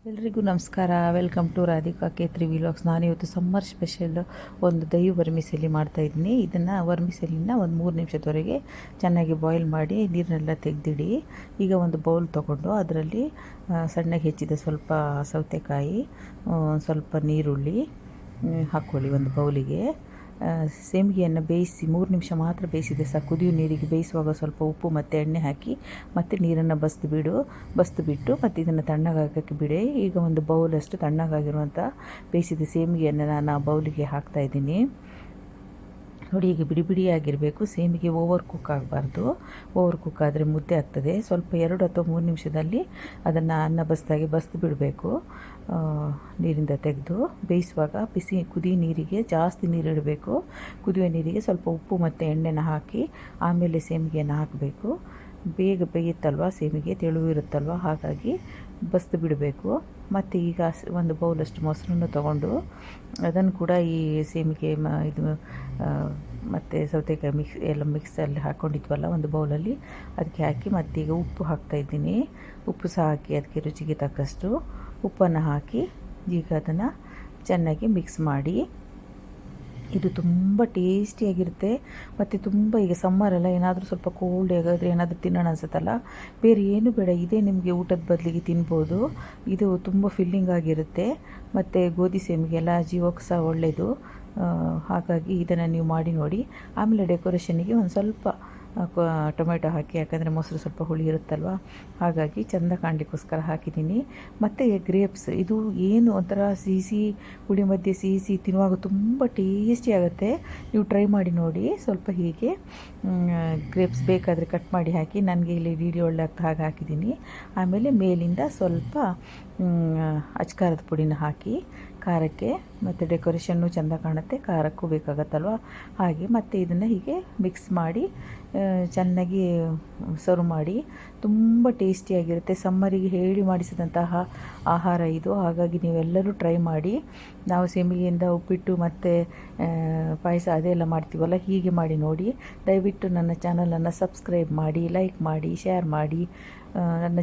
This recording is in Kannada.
ಎಲ್ರಿಗೂ ನಮಸ್ಕಾರ. Welcome to Radhika Ketri vlogs. ನಾನಿವತ್ತು ಸಮ್ಮರ್ ಸ್ಪೆಷಲ್ ಒಂದು ದହି ವರ್ಮಿಸೆಲಿ ಮಾಡ್ತಾಯಿದ್ದೀನಿ. ಇದನ್ನು ವರ್ಮಿಸೆಲಿನ ಒಂದು 3 ನಿಮಿಷದವರೆಗೆ ಚೆನ್ನಾಗಿ ಬಾಯ್ಲ್ ಮಾಡಿ ನೀರನ್ನೆಲ್ಲ ತೆಗೆದಿಡಿ. ಈಗ ಒಂದು ಬೌಲ್ ತೊಗೊಂಡು ಅದರಲ್ಲಿ ಸಣ್ಣಗೆ ಹೆಚ್ಚಿದ ಸ್ವಲ್ಪ ಸೌತೆಕಾಯಿ, ಸ್ವಲ್ಪ ನೀರುಳ್ಳಿ ಹಾಕ್ಕೊಳ್ಳಿ ಒಂದು ಬೌಲಿಗೆ. ಸೇಮಿಗೆಯನ್ನು ಬೇಯಿಸಿ 3 ನಿಮಿಷ ಮಾತ್ರ ಬೇಯಿಸಿದೆ ಸಾಕು. ಕುದಿಯೋ ನೀರಿಗೆ ಬೇಯಿಸುವಾಗ ಸ್ವಲ್ಪ ಉಪ್ಪು ಮತ್ತು ಎಣ್ಣೆ ಹಾಕಿ ಮತ್ತು ನೀರನ್ನು ಬಸಿದುಬಿಟ್ಟು ಮತ್ತು ಇದನ್ನು ತಣ್ಣಗಾಗೋಕ್ಕೆ ಬಿಡಿ. ಈಗ ಒಂದು ಬೌಲಷ್ಟು ತಣ್ಣಗಾಗಿರುವಂಥ ಬೇಯಿಸಿದ ಸೇಮಿಗೆಯನ್ನು ನಾನು ಆ ಬೌಲಿಗೆ ಹಾಕ್ತಾಯಿದ್ದೀನಿ. ನೋಡಿ, ಈಗ ಬಿಡಿ ಬಿಡಿಯಾಗಿರಬೇಕು. ಸೇಮಿಗೆ ಓವರ್ ಕುಕ್ ಆಗಬಾರ್ದು. ಓವರ್ ಕುಕ್ ಆದರೆ ಮುದ್ದೆ ಆಗ್ತದೆ. ಸ್ವಲ್ಪ 2 ಅಥವಾ 3 ನಿಮಿಷದಲ್ಲಿ ಅದನ್ನು ಅನ್ನ ಬಸಿದು ಬಿಡಬೇಕು. ನೀರಿಂದ ತೆಗೆದು ಬೇಯಿಸುವಾಗ ಕುದಿ ನೀರಿಗೆ ಜಾಸ್ತಿ ನೀರಿಡಬೇಕು. ಕುದಿಯುವ ನೀರಿಗೆ ಸ್ವಲ್ಪ ಉಪ್ಪು ಮತ್ತು ಎಣ್ಣೆನ ಹಾಕಿ ಆಮೇಲೆ ಸೇಮಿಗೆಯನ್ನು ಹಾಕಬೇಕು. ಬೇಗ ಬೇಯುತ್ತಲ್ವ, ಸೇಮಿಗೆ ತೆಳು ಇರುತ್ತಲ್ವ, ಹಾಗಾಗಿ ಬಸಿದು ಬಿಡಬೇಕು. ಮತ್ತು ಈಗ ಒಂದು ಬೌಲಷ್ಟು ಮೊಸರನ್ನು ತಗೊಂಡು ಅದನ್ನು ಕೂಡ ಈ ಸೇಮಿಗೆ ಇದು ಮತ್ತು ಸೌತೆಕಾಯಿ ಎಲ್ಲ ಮಿಕ್ಸಲ್ಲಿ ಹಾಕ್ಕೊಂಡಿದ್ವಲ್ಲ ಒಂದು ಬೌಲಲ್ಲಿ, ಅದಕ್ಕೆ ಹಾಕಿ ಮತ್ತೀಗ ಉಪ್ಪು ಹಾಕ್ತಾಯಿದ್ದೀನಿ. ಉಪ್ಪು ಸಹ ಹಾಕಿ ಅದಕ್ಕೆ ರುಚಿಗೆ ತಕ್ಕಷ್ಟು ಉಪ್ಪನ್ನು ಹಾಕಿ ಈಗ ಅದನ್ನು ಚೆನ್ನಾಗಿ ಮಿಕ್ಸ್ ಮಾಡಿ. ಇದು ತುಂಬ ಟೇಸ್ಟಿಯಾಗಿರುತ್ತೆ ಮತ್ತು ತುಂಬ ಈಗ ಸಮ್ಮರೆಲ್ಲ ಏನಾದರೂ ಸ್ವಲ್ಪ ಕೋಲ್ಡ್ ಆಗಾದರೆ ಏನಾದರೂ ತಿನ್ನೋಣ ಅನ್ಸುತ್ತಲ್ಲ, ಬೇರೆ ಏನು ಬೇಡ, ಇದೇ ನಿಮಗೆ ಊಟದ ಬದಲಿಗೆ ತಿನ್ಬೋದು. ಇದು ತುಂಬ ಫಿಲ್ಲಿಂಗ್ ಆಗಿರುತ್ತೆ ಮತ್ತು ಗೋಧಿ ಸೇಮಿಗೆಲ್ಲ ಜೀವಕ್ಕೆ ಸಹ ಒಳ್ಳೆಯದು. ಹಾಗಾಗಿ ಇದನ್ನು ನೀವು ಮಾಡಿ ನೋಡಿ. ಆಮೇಲೆ ಡೆಕೋರೇಷನಿಗೆ ಒಂದು ಸ್ವಲ್ಪ ಟೊಮೆಟೊ ಹಾಕಿ, ಯಾಕಂದರೆ ಮೊಸರು ಸ್ವಲ್ಪ ಹುಳಿ ಇರುತ್ತಲ್ವ, ಹಾಗಾಗಿ ಚೆಂದ ಕಾಣಲಿಕ್ಕೋಸ್ಕರ ಹಾಕಿದ್ದೀನಿ. ಮತ್ತು ಗ್ರೇಪ್ಸ್, ಇದು ಏನು ಒಂಥರ ಸಿಹಿ ಹುಳಿ ಮಧ್ಯೆ ಸಿಹಿ ತಿನ್ನುವಾಗ ತುಂಬ ಟೇಸ್ಟಿ ಆಗುತ್ತೆ. ನೀವು ಟ್ರೈ ಮಾಡಿ ನೋಡಿ. ಸ್ವಲ್ಪ ಹೀಗೆ ಗ್ರೇಪ್ಸ್ ಬೇಕಾದರೆ ಕಟ್ ಮಾಡಿ ಹಾಕಿ. ನನಗೆ ಇಲ್ಲಿ ವಿಡಿಯೋ ಒಳ್ಳೆ ಆಗ್ತಾ ಹಾಗೆ ಹಾಕಿದ್ದೀನಿ. ಆಮೇಲೆ ಮೇಲಿಂದ ಸ್ವಲ್ಪ ಅಚ್ಕಾರದ ಪುಡಿನ ಹಾಕಿ ಖಾರಕ್ಕೆ, ಮತ್ತು ಡೆಕೋರೇಷನ್ನು ಚೆಂದ ಕಾಣುತ್ತೆ, ಖಾರಕ್ಕೂ ಬೇಕಾಗತ್ತಲ್ವ, ಹಾಗೆ. ಮತ್ತು ಇದನ್ನು ಹೀಗೆ ಮಿಕ್ಸ್ ಮಾಡಿ ಚೆನ್ನಾಗಿ ಸರ್ವ್ ಮಾಡಿ. ತುಂಬ ಟೇಸ್ಟಿಯಾಗಿರುತ್ತೆ. ಸಮ್ಮರಿಗೆ ಹೇಳಿ ಮಾಡಿಸಿದಂತಹ ಆಹಾರ ಇದು. ಹಾಗಾಗಿ ನೀವೆಲ್ಲರೂ ಟ್ರೈ ಮಾಡಿ. ನಾವು ಸೇಮಿಗೆಯಿಂದ ಉಪ್ಪಿಟ್ಟು ಮತ್ತು ಪಾಯಸ ಅದೆಲ್ಲ ಮಾಡ್ತೀವಲ್ಲ, ಹೀಗೆ ಮಾಡಿ ನೋಡಿ. ದಯವಿಟ್ಟು ನನ್ನ ಚಾನಲನ್ನು ಸಬ್ಸ್ಕ್ರೈಬ್ ಮಾಡಿ, ಲೈಕ್ ಮಾಡಿ, ಶೇರ್ ಮಾಡಿ. ನನ್ನ